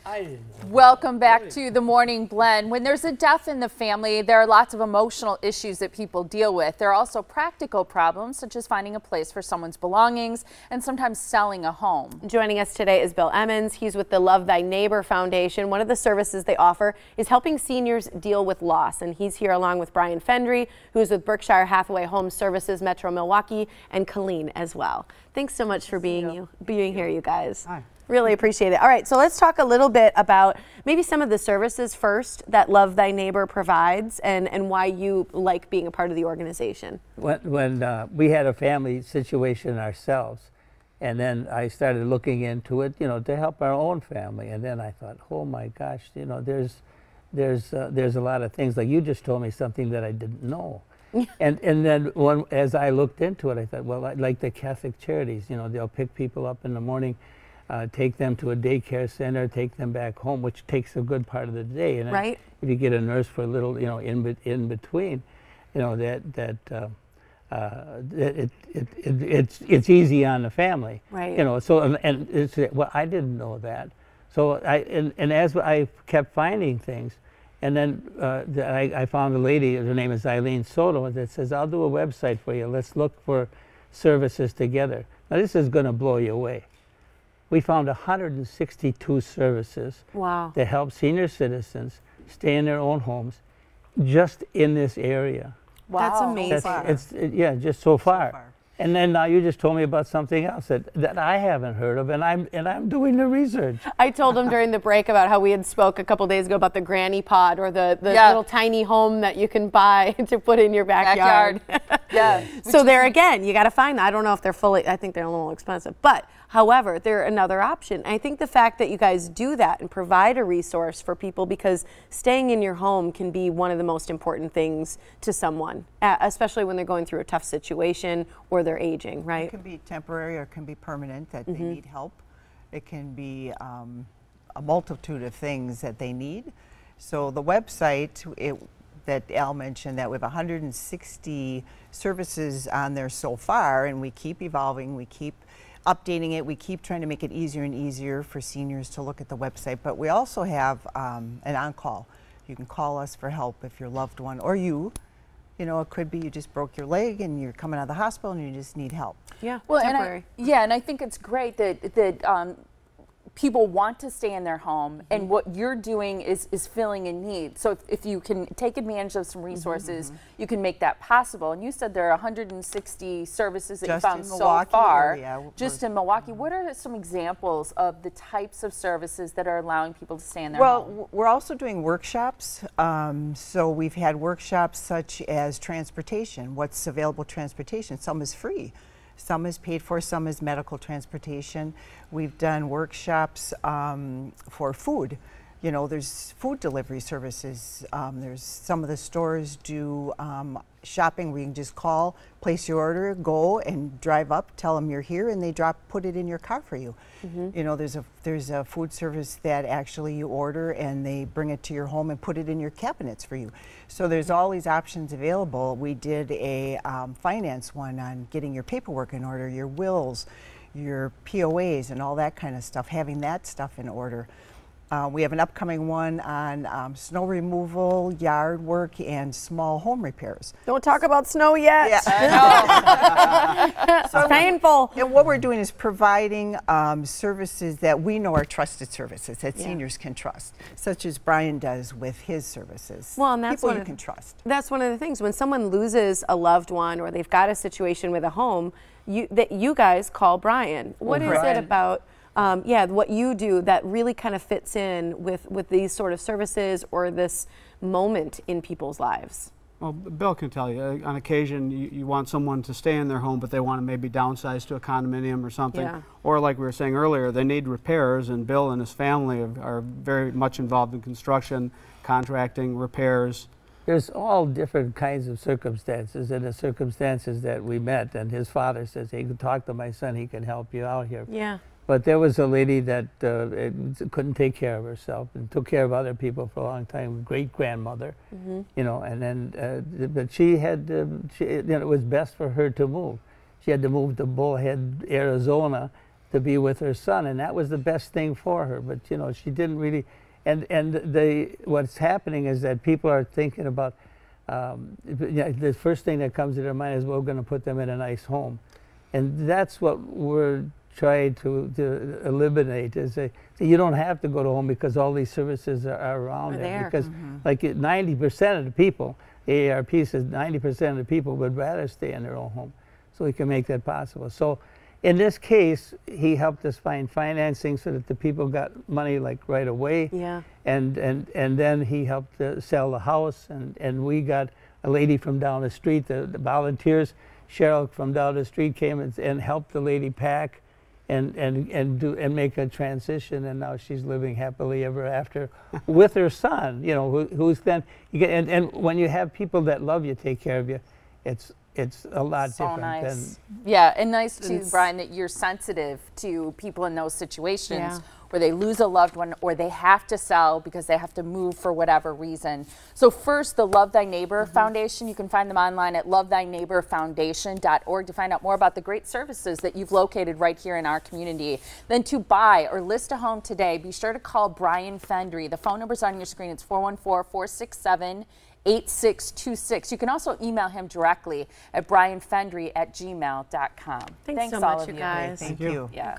I didn't know. Welcome back to the Morning Blend. When there's a death in the family, there are lots of emotional issues that people deal with. There are also practical problems, such as finding a place for someone's belongings and sometimes selling a home. Joining us today is Bill Emmons. He's with the Love Thy Neighbor Foundation. One of the services they offer is helping seniors deal with loss. And he's here along with Brian Fendry, who's with Berkshire Hathaway Home Services, Metro Milwaukee, and Colleen as well. Thanks so much for being here, you guys. Hi. Really appreciate it. All right, so let's talk a little bit about maybe some of the services first that Love Thy Neighbor provides and why you like being a part of the organization. When we had a family situation ourselves, and then I started looking into it, you know, to help our own family. And then I thought, oh my gosh, you know, there's a lot of things, like you just told me something that I didn't know. and then as I looked into it, I thought, well, like the Catholic Charities, you know, they'll pick people up in the morning, take them to a daycare center, take them back home, which takes a good part of the day. And right. If you get a nurse for a little, you know, in between, you know, it's easy on the family. Right. You know, so and it's, well, I didn't know that. So and as I kept finding things, and then I found a lady, her name is Eileen Soto, that says, I'll do a website for you. Let's look for services together. Now this is going to blow you away. We found 162 services that help senior citizens stay in their own homes just in this area. Wow. That's amazing. Yeah, just so far. And then now you just told me about something else that I haven't heard of, and I'm doing the research. I told him during the break about how we had spoke a couple days ago about the granny pod, or the little tiny home that you can buy to put in your backyard. Yeah. So there again, you got to find that. I don't know if they're fully, I think they're a little expensive, but however, they're another option. I think the fact that you guys do that and provide a resource for people, because staying in your home can be one of the most important things to someone, especially when they're going through a tough situation or they're aging, right? It can be temporary or it can be permanent, that they need help. It can be a multitude of things that they need. So the website that Al mentioned, that we have 160 services on there so far, and we keep evolving, we keep updating it, we keep trying to make it easier and easier for seniors to look at the website. But we also have an on-call. You can call us for help if your loved one, or you know, it could be you just broke your leg and you're coming out of the hospital and you just need help. Yeah, well, temporary. And I think it's great that people want to stay in their home, and what you're doing is filling a need. So if you can take advantage of some resources, you can make that possible. And you said there are 160 services that you found so far, just in Milwaukee. What are some examples of the types of services that are allowing people to stay in their home? Well, we're also doing workshops. So we've had workshops such as transportation. What's available transportation? Some is free. Some is paid for, some is medical transportation. We've done workshops for food. You know, there's food delivery services. There's some of the stores do shopping where you can just call, place your order, go and drive up, tell them you're here, and they put it in your car for you. You know, there's a food service that actually you order and they bring it to your home and put it in your cabinets for you. So there's all these options available. We did a finance one on getting your paperwork in order, your wills, your POAs, and all that kind of stuff, having that stuff in order. We have an upcoming one on snow removal, yard work, and small home repairs. Don't talk about snow yet. Yeah. So painful. And what we're doing is providing services that we know are trusted services that seniors can trust, such as Brian does with his services. Well, and that's people you can trust. That's one of the things. When someone loses a loved one or they've got a situation with a home, you guys call Brian. What is it about? What you do that really kind of fits in with these sort of services or this moment in people's lives? Well, Bill can tell you, on occasion you want someone to stay in their home, but they want to maybe downsize to a condominium or something. Yeah. Or like we were saying earlier, they need repairs, and Bill and his family are very much involved in construction, contracting, repairs. There's all different kinds of circumstances, and the circumstances that we met, and his father says, hey, you can talk to my son, he can help you out here. Yeah. But there was a lady that couldn't take care of herself and took care of other people for a long time, great-grandmother, you know, and then, but she had, you know, it was best for her to move. She had to move to Bullhead, Arizona, to be with her son, and that was the best thing for her. But you know, she didn't really. And what's happening is that people are thinking about the first thing that comes to their mind is, well, we're going to put them in a nice home, and that's what we're trying to eliminate. Is that you don't have to go to home because all these services are around there. Because like 90% of the people, the AARP says 90% of the people would rather stay in their own home, so we can make that possible. So in this case, he helped us find financing so that the people got money like right away. Yeah. And then he helped sell the house, and we got a lady from down the street, the volunteers, Cheryl from down the street came and helped the lady pack and make a transition, and now she's living happily ever after with her son, you know, who's then, and when you have people that love you, take care of you, it's a lot So different nice. than. Yeah, and nice too, Brian, that you're sensitive to people in those situations Yeah. where they lose a loved one or they have to sell because they have to move for whatever reason. So first, the Love Thy Neighbor Foundation, you can find them online at lovethyneighborfoundation.org to find out more about the great services that you've located right here in our community. Then to buy or list a home today, be sure to call Brian Fendry. The phone number's on your screen. It's 414-467-8626. You can also email him directly at brianfendry@gmail.com. Thanks so all much, of you guys. Thank you. Yeah.